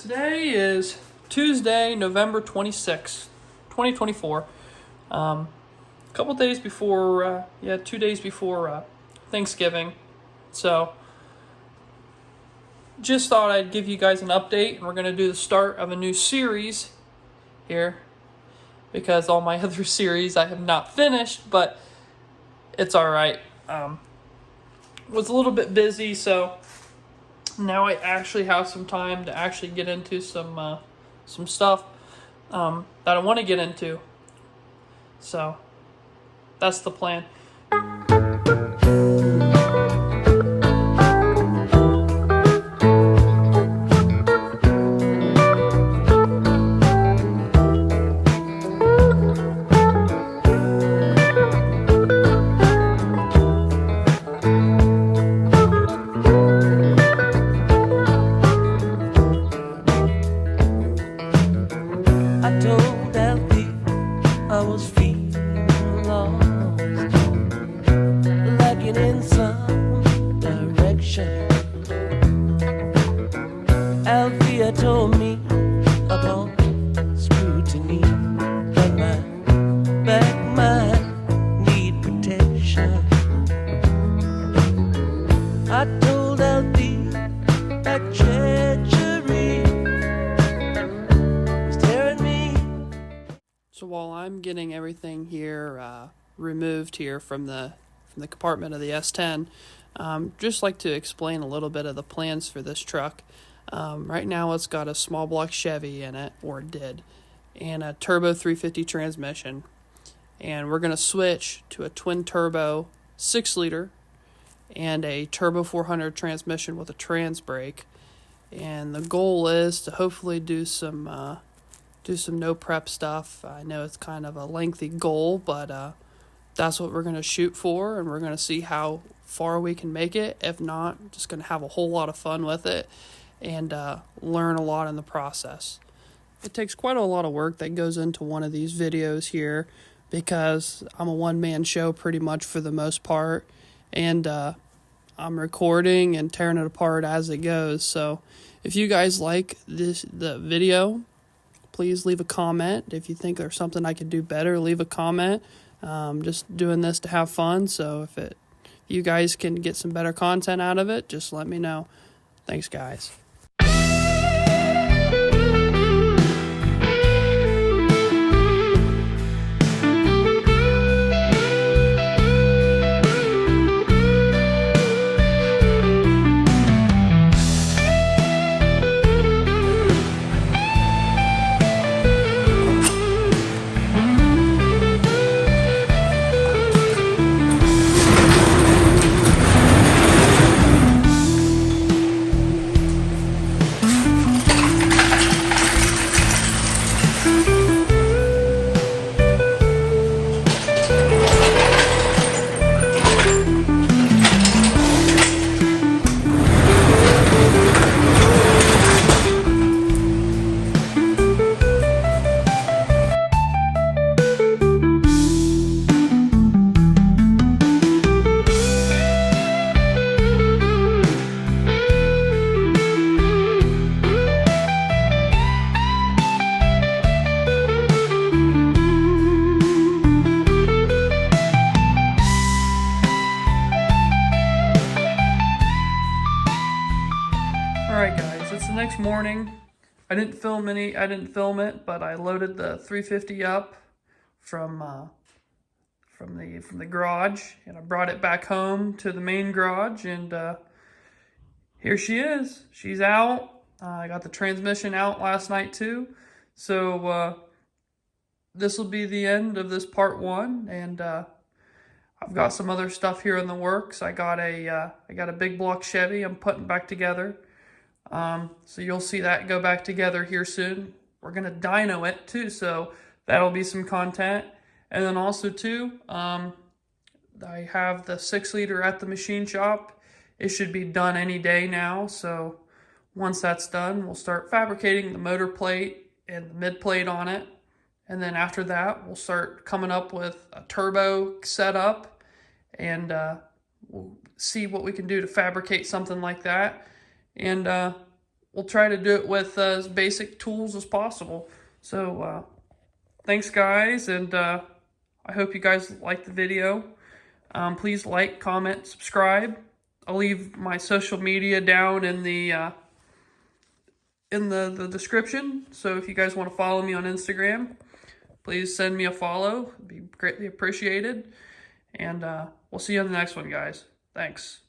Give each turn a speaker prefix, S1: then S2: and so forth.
S1: Today is Tuesday, November 26th, 2024. A couple days before, 2 days before Thanksgiving. So, just thought I'd give you guys an update. And we're going to do the start of a new series here, because all my other series I have not finished, but it's alright. Was a little bit busy, so now I actually have some time to actually get into some stuff that I want to get into. So that's the plan.
S2: Told me upon scrutiny that my back might need protection. I told Alfie that treachery was tearing me.
S1: So while I'm getting everything here removed here from the compartment of the S10, just like to explain a little bit of the plans for this truck. Right now it's got a small block Chevy in it, or it did, and a turbo 350 transmission. And we're going to switch to a twin turbo 6-liter and a turbo 400 transmission with a trans brake. And the goal is to hopefully do some no prep stuff. I know it's kind of a lengthy goal, but that's what we're going to shoot for, and we're going to see how far we can make it. If not, just going to have a whole lot of fun with it and learn a lot in the process. It takes quite a lot of work that goes into one of these videos here, because I'm a one-man show pretty much for the most part, and I'm recording and tearing it apart as it goes. So if you guys like the video, please leave a comment. If you think there's something I could do better, leave a comment. Just doing this to have fun, so if you guys can get some better content out of it, just let me know. Thanks, guys. Alright guys, it's the next morning. I didn't film it, but I loaded the 350 up from the garage, and I brought it back home to the main garage, and here she is. She's out. I got the transmission out last night too. So this will be the end of this part one, and I've got some other stuff here in the works. I got a big block Chevy I'm putting back together. So you'll see that go back together here soon. We're going to dyno it too, so that'll be some content. And then also too, I have the 6-liter at the machine shop. It should be done any day now. So once that's done, we'll start fabricating the motor plate and the mid plate on it. And then after that, we'll start coming up with a turbo setup, and we'll see what we can do to fabricate something like that. And we'll try to do it with as basic tools as possible. So thanks guys, and I hope you guys liked the video. Please like, comment, subscribe. I'll leave my social media down in the description. So if you guys want to follow me on Instagram, please send me a follow. It'd be greatly appreciated. And we'll see you on the next one, guys. Thanks.